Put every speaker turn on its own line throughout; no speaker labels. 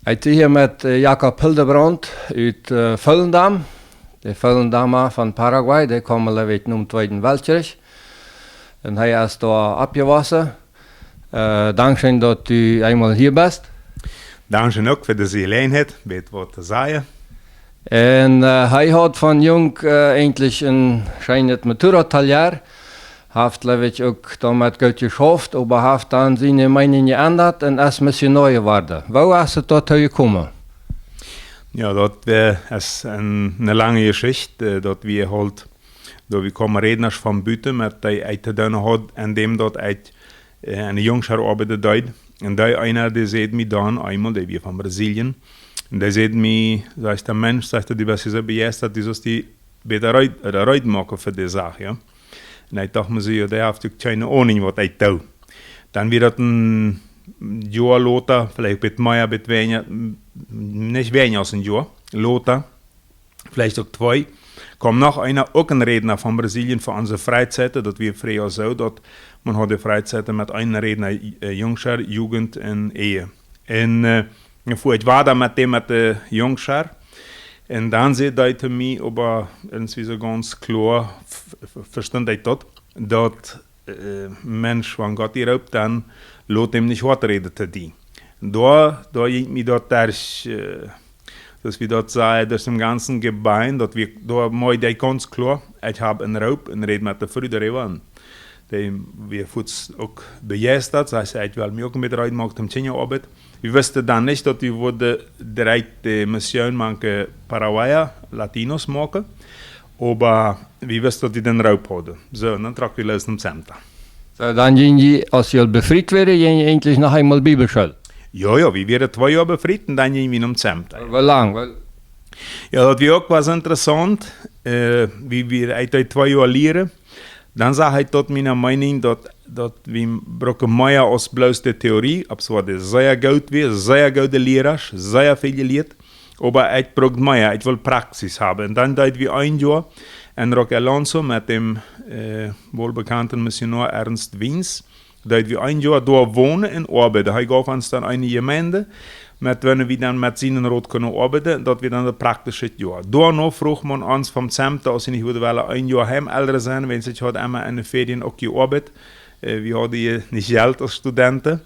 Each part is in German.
Ik zit hier met Jacob Hildebrand uit Volendam. De Volendamer van Paraguay, die komen uit de Tweede Weltkrieg. En hij is daar opgewassen. Dankzij dat u eenmaal hier bent.
Dankzij ook voor de gelegenheid, weet wat te zeggen.
En hij had van jong eigenlijk een schijnend Matura-taljaar. Heeft ook dan met goed geschafft, maar heeft dan zijn mening geändert en is missionair geworden. Waar is het tot gekomen?
Ja, dat is een lange geschichte, dat we halt, dat we komen redners van buiten met die uit te doen had en dem dat uit een jongschar arbeid deed. En die einer die zei me dan eenmaal, die we van Brazilië, en die zei me, dat de mens, die was zo begeisterd, die beter eruit maken voor die zaak, ja. En ik dacht me zo, ja, die heeft natuurlijk geen ahnung wat hij doet. Dan weer dat een jaar later, vielleicht met meer, met weniger, nicht weniger als een jaar, later, vielleicht ook 2, kwam nog einer, ook een redner van Brazilië voor onze vrijzeiten, dat we vrij zo, dat man had de vrijzeiten met een redner, jongschar, jugend en ehe. En voor ik was daar met de jongschar, en dan zei hij te mij, aber irgendwie so ganz klar, verstand ik dat mens van God hierop, dan laat hem niet wat reden te die. Daar ging mij dat dass wir dort sagen, durch dem ganzen Gebein, dass wir da mal die ganz klar, ich habe einen Raub und rede mit der Früder darüber. Wir futs auch begeistert, das heißt, ich will mir auch mit rein gemacht am Arbeit. Wir wussten dann nicht, dass wir wurde direkt die Mission manche Paraguayer, Latinos machen, aber wir wussten, dass die den Raub hatten. So, und dann tragen wir los zum Center.
So, dann ging je, als je befreit werd, ging je eigentlich noch einmal Bibelschule.
Ja, wir werden 2 Jahre befreit und dann gingen wir zum Center.
Wie lang?
Ja, das war auch was interessant, wie wir eigentlich 2 Jahre lehren. Dan zag hij tot mijn mening dat we brauchen meer als bloß de Theorie, aber es war sehr gut, sehr gute Lehrer, sehr viel geleerd, aber ich brauche mehr, ich will Praxis haben. Und dann deit wir ein Jahr in Roque Alonso mit dem wohlbekannten Missionar Ernst Wiens, deit wir ein Jahr dort wohnen und arbeiten. Er gab uns dann eine Gemeinde, wenn wir dann mit seinen Rot können arbeiten, dat wir dann das praktische Jahr. Daarna vroeg man uns vom Zentrum, als sie nicht wollen, ein Jahr heim älter sein, wenn sie hat immer in den Ferien auch gearbeitet. Wir hatten hier nicht Geld als Studenten.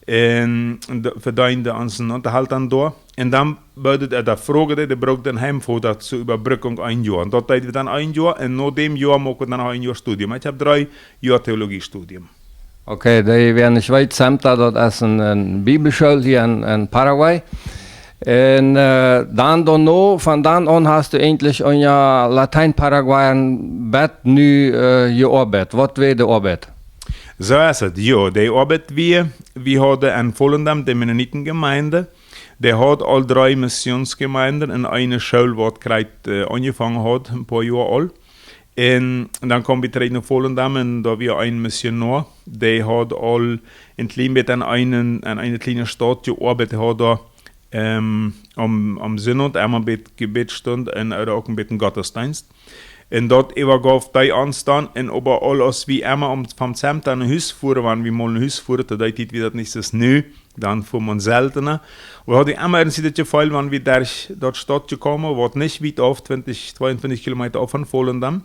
Und verdienten uns einen Unterhalt dann da. Und dann wurde er da fragen, der braucht dann heim für das zur Überbrückung ein Jahr. Und dort deit wir dann ein Jahr, und nach dem Jahr machen wir dann auch ein Jahr Studium. Ich habe 3 Jahre Theologiestudium.
Okay, die werden in Schweiz Center, das ist eine Bibelschule hier in Paraguay. Und dann noch, von dann an hast du endlich in der Latein-Paraguayen Bett nu gearbeitet. Was wäre die Arbeit?
So ist es, ja. Die Arbeit wir hatten in Volendam, die Mennonitengemeinde, der hat all 3 Missionsgemeinden in einer Schule, die angefangen hat, ein paar Jahre alt. En dan kwam ik terug naar Volendam en daar was een missionair, die had al in Klimbet an eine kleine Stadt gearbeitet, hat da am Synod einmal mit Gebetsstund und auch ein bisschen Gottesdienst. Und dort übergab die uns dann, und aber alles wie immer vom Zentrum ein Haus fuhren, wenn wir mal ein Haus fuhren, da ist wieder nicht das neu, dann fuhren wir seltener. Und hatte immer ein Fall, wenn wir dort Stadt gekommen, was nicht weit auf, 22 Kilometer auf von Volendam.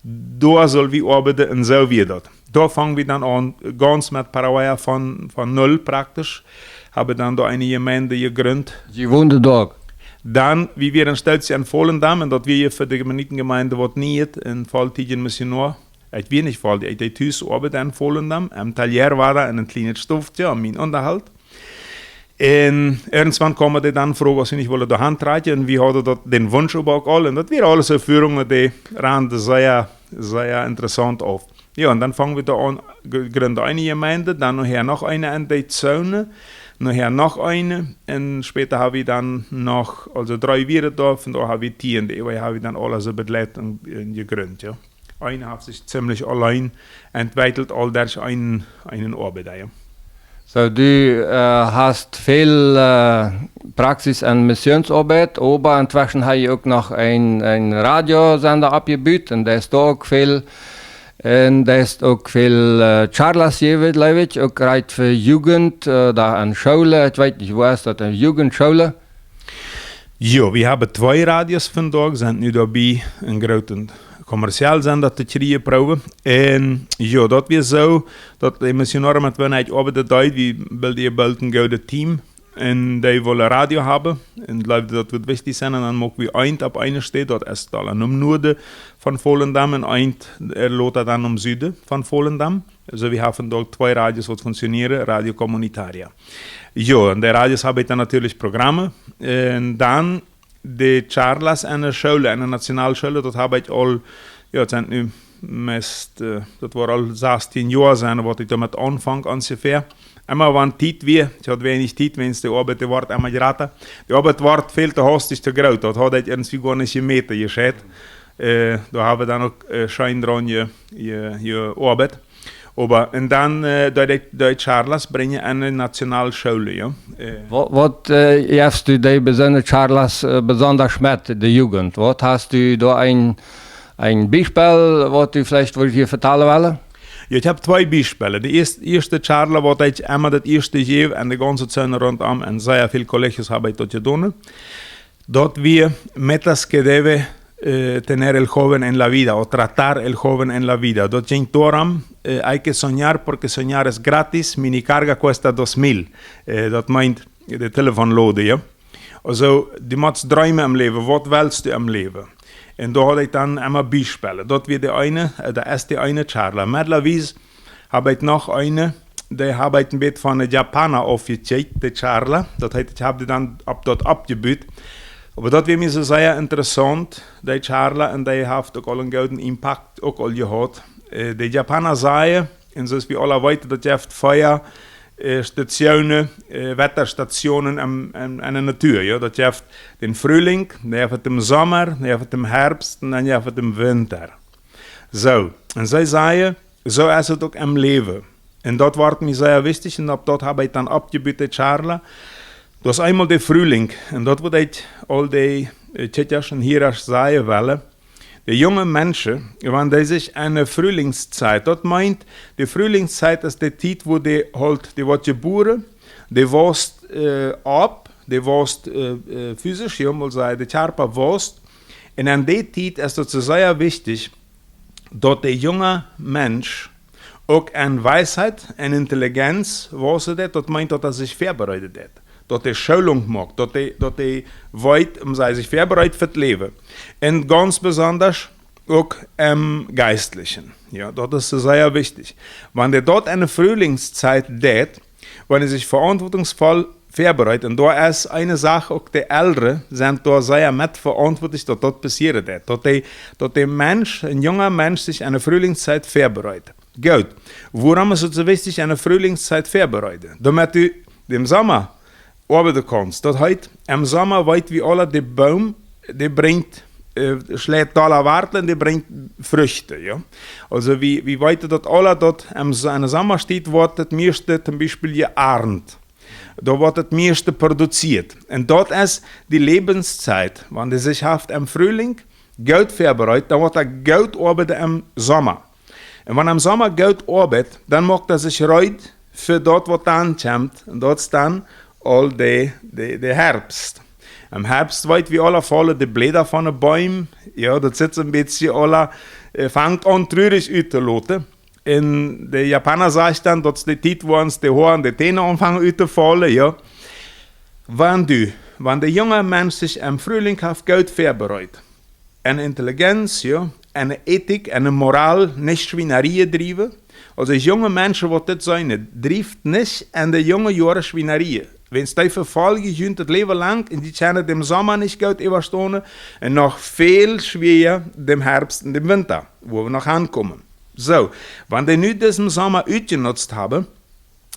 Da soll wir arbeiten und so wie das. Da fangen wir dann an, ganz mit Paraguay von null praktisch, haben dann da eine Gemeinde gegründet.
Sie wohnten dort?
Dann, wie wir dann stellt sich an Volendam, und dort wir für die Gemeindegemeinde was nicht, in Falltiden Missionar, ich will nicht fall, ich habe Hus arbeiten in Volendam, am Talier war da ein kleines Stoffchen, am mein Unterhalt. Und irgendwann kommen die dann fragen, was sie nicht wollen, die Hand reichen, und wir hatten dort den Wunsch aber auch alle, und das wäre alles so Führungen, die rannten sehr, sehr interessant auf. Ja, und dann fangen wir da an, gründen eine Gemeinde, dann nachher noch eine in die Zone, nachher noch eine, und später habe ich dann noch, also 3 wieder da, und da habe ich 10, die habe ich dann alles so begleitet und gegründet, ja. Eine hat sich ziemlich allein entwickelt, all das einen Arbeit, ja.
So, du hast viel Praxis und Missionsarbeit, aber inzwischen habe ich auch noch einen Radiosender abgebaut und da ist da auch viel En er ist auch viel Charlas geweest, glaube ich, auch gerade für Jugend, da an Schule, ich weiß nicht, wo ist das, eine Jugendschule?
Ja, wir haben 2 Radios vandaag, zijn nu daarbij een grote commerciaalzender te krijgen. En ja, dat weer zo, dat de missionaren met wanneer over de tijd, wie wil die een goede team. En die willen radio hebben. En ik geloof dat het wichtig zijn. En dan mogen we eind op een steden. Dat is dan om noorden van Volendam. En eind loopt dat dan om zuiden van Volendam. Dus we hebben vandaag 2 radios wat functioneren. Radio Comunitaria. Ja, en de radios hebben dan natuurlijk programma. En dan de charlas en de scholen. En de nationaalscholen. Dat heb ik al... Ja, het zijn nu meest... dat waren al 16 jaar zijn. Wat ik dan met aanvang ongeveer. Immer wann tijd weer, ich had wenig tijd, wenn de arbeid wordt immer geraten. De arbeid wordt veel te hastig te groot, dat had ik irgendwie gar nicht gemeten, gescheit. Da haben wir dann auch Schein dran, je arbeid. Aber, und dann, die Charlas brengen an eine Nationalschule, ja.
Wat hast du die besondere Charlas besonders mit der Jugend? Was hast du da ein Beispiel, was du vielleicht hier vertellen willst?
Ja, ich habe 2 Beispiele. Die erste Charla, was ich immer das erste Jahr und die ganze Zeit rundum und sehr viele Kollegen habe ich dort getan. Dort wir metas que debe tener el joven en la vida o tratar el joven en la vida. Dort ging darum, hay que soñar porque soñar es gratis, mini carga cuesta 2000. Dat meint de telefoonlode, ja. Also, die moet dromen im Leben. Wat willst du im Leben? En daar had ik dan immer Beispiele. Dat weer de eerste eine Charla. Mittlerweile habe ich noch eine, die habe ich ein bisschen von den Japanern aufgecheckt, die Charla. Das heißt, ich habe die dann dort abgebaut. Aber das war mir so sehr interessant, die Charla, und die hat auch einen guten Impact auch all gehabt. Die Japaner sagen, und so ist wie alle weiter, dass je Feuer Stationen, Wetterstationen in der Natur. Ja? Dat je hebt den Frühling, dan je hebt den Sommer, dan je hebt den Herbst und dann je hebt den Winter. So, und sie sagen, so ist es auch im Leben. Und das war mir sehr wichtig und dort habe ich dann abgebaut, Charla. Das ist einmal der Frühling und dort würde ich all die Tschetschers und Hieras sagen wollen. Die jungen Menschen, wenn die sich eine Frühlingszeit, das meint, die Frühlingszeit ist die Zeit, wo die halt, die wird geboren, die wächst ab, die wächst physisch, ja, mal sagen, die Körper wächst. Und an der Zeit ist es sehr wichtig, dass der junge Mensch auch eine Weisheit, eine Intelligenz, was das meint, dass er sich vorbereitet hat. Dat hij Schulung macht, dat hij weet, sich vorbereitet für das Leben. Und ganz besonders auch im Geistlichen. Ja, das ist sehr wichtig. Wenn er dort eine Frühlingszeit hat, wenn er sich verantwortungsvoll vorbereitet, und da ist eine Sache, auch die Älteren sind da sehr mitverantwortlich, dass das passiert hat. Dass der Mensch, ein junger Mensch, sich eine Frühlingszeit vorbereitet. Gut, warum ist es so wichtig, eine Frühlingszeit vorbereiten? Damit du im Sommer arbeiten kannst. Das heißt, im Sommer weit wie alle, der Baum, der bringt, schlägt alle Warteln, der bringt Früchte, ja. Also wie weit das alle dort im Sommer steht, wird das meiste zum Beispiel geerntet. Da wird das meiste produziert. Und dort ist die Lebenszeit, wenn der sich haft im Frühling Geld vorbereitet, dann wird er Geld arbeiten im Sommer. Und wenn er im Sommer Geld arbeitet, dann macht er sich reut für dort, was dann kommt. Und dort ist dann all der Herbst. Im Herbst weit wie alle fallen die Blätter von den Bäumen. Ja, das sitzt ein bisschen alle, fängt an traurig auszulassen. Und der Japaner sagt dann, dass die Zeit, wo uns die Haare, die Zähne anfangen auszufallen, ja. Wenn der junge Mensch sich im Frühling auf Geld vorbereitet, eine Intelligenz, ja, eine Ethik, eine Moral, nicht Schweinerei treiben. Also junge Menschen, die das sein, trifft nicht an der jungen Jahren Schweinerei. Wenn es die verfolgen, das Leben lang, und die können dem Sommer nicht Geld überstehen, und noch viel schwerer dem Herbst und dem Winter, wo wir noch ankommen. So, wenn die nicht diesen Sommer ausgenutzt haben,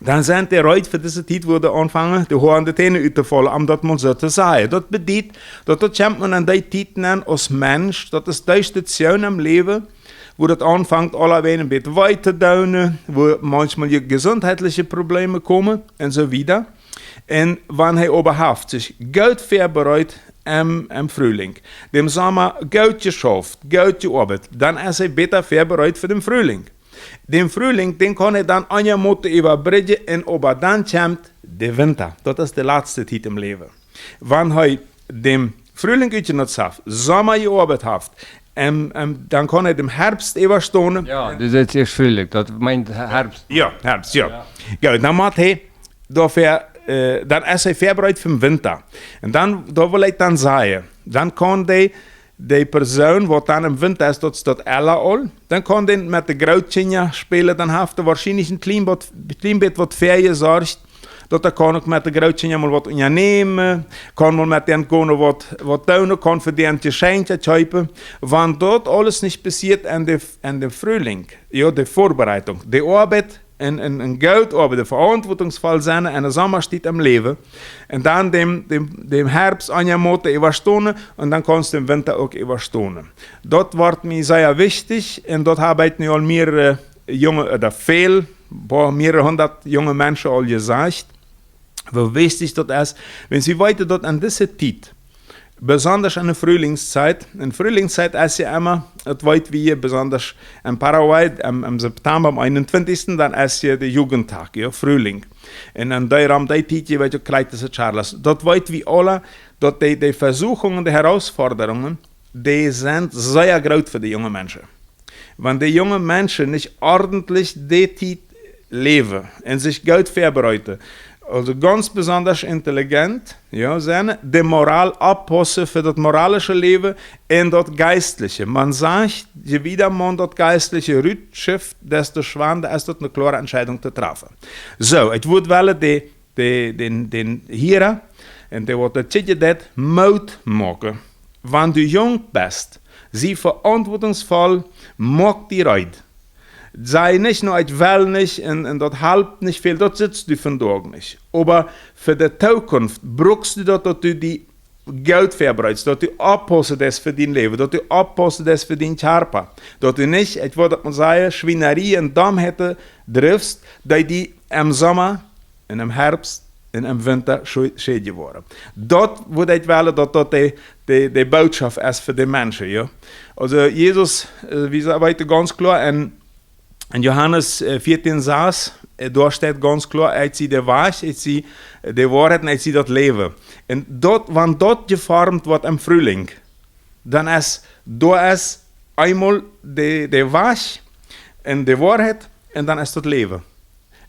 dann sind die heute für diese Zeit, wo die anfangen, die Haare und die Zähne auszufallen, um das mal so zu sagen. Das bedeutet, dass das kommt man an die Zeit als Mensch, das ist die Station im Leben, wo das anfängt, alle ein bisschen weiter dauern, wo manchmal gesundheitliche Probleme kommen und so weiter. Und wenn er überhaupt sich Geld vorbereitet im Frühling. Dem Sommer gut geschafft, gut gearbeitet, dann ist er besser vorbereitet für den Frühling. Den Frühling, den kann er dann an der Mutter überbringen und aber dann kommt der Winter. Das ist der letzte Zeit im Leben. Wenn er dem Frühling genutzt hat, Sommer gearbeitet hat, dann kann er dem Herbst überstehen.
Ja, das ist jetzt Frühling, das meint Herbst.
Ja, Herbst, ja. Gut, dann macht er dafür, dann ist er vorbereitet für den Winter. Und dann, da will ich dann sagen, dann kann die Person, die dann im Winter ist, das all, dann kann die mit den Grautchen spielen, dann hat er wahrscheinlich ein Kleinbett, was Ferien sorgt. Dat kan ik met de grootjes mal wat ondernemen, kan mal met den kunnen wat doen, kan voor den Geschenkje kopen. Want dat alles nicht passiert in de Frühling, ja, de Vorbereitung, de Arbeit, een Geldarbeit, de verantwortungsvoll zijn en de Sommer steht am Leben. En dan dem Herbst an je moeten überstehen und dann kannst du im Winter auch überstehen. Dat wordt mir sehr wichtig und dort arbeiten nu al mehrere junge, oder veel, mehrere hundert junge Menschen al gesagt. Wie wichtig das ist, wenn sie weiter dort an diese Zeit, besonders in der Frühlingszeit, in der Frühlingszeit ist ja immer, das weit wie besonders in Paraguay, im September, am 21. dann ist ja der Jugendtag, ja, Frühling. Und an der Zeit, wird ja kleines Charles. Das weit wie alle, dass die Versuchungen, die Herausforderungen, die sind sehr groß für die jungen Menschen. Wenn die jungen Menschen nicht ordentlich die Zeit leben und sich gut vorbereiten, also ganz besonders intelligent, ja, zijn, de Moral abpassen für das moralische Leben und das Geistliche. Man sagt, je wieder man das Geistliche rütschifft, desto schwerer ist das eine klare Entscheidung zu treffen. So, ich würde wollen den Hierer, und der wird das Mut machen. Wenn du jung bist, sie verantwortungsvoll, mag die Reid. Sei nicht nur, ich will nicht und dort halb nicht viel, dort sitzt du von dort nicht. Aber für die Zukunft brauchst du dort, dass du die Geld vorbereitest, dass du abpassen das für dein Leben, dass du abpassen das für dein Körper. Dass du nicht, ich würde mal sagen, Schweinerei und Damm hätte triffst, dass die im Sommer, im Herbst und im Winter schädig worden. Dort würde ich wollen, dass dort die Botschaft ist für die Menschen. Ja? Also Jesus, wie sagt ganz klar, in Johannes 14 saß, da steht ganz klar, ich sie der Wahrheit, ich sie die Wahrheit und ich sie das Leben. Und dort, wenn dort geformt wird im Frühling, dann ist einmal die Wahrheit und die Wahrheit und dann ist das Leben.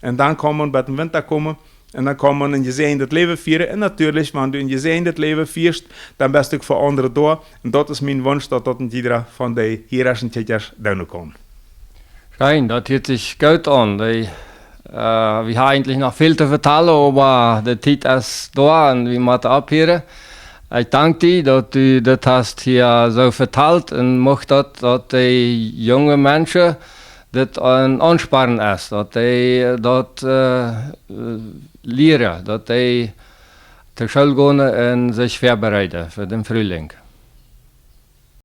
Und dann kann man bei dem Winter kommen und dann kann man ein gesegntes Leben führen. Und natürlich, wenn du ein gesegntes Leben führst, dann bist du für andere da. Und das ist mein Wunsch, dass das jeder von den hierarchischen Täters tun kann.
Nein, das hört sich gut an. Wir haben eigentlich noch viel zu vertellen, aber der Zeit ist da und wir müssen abhören. Ich danke dir, dass du das hast hier so verteilt und möchte, dass die jungen Menschen das ein Ansporn ist, dass die das lernen, dass die zur Schule gehen und sich vorbereiten für den Frühling.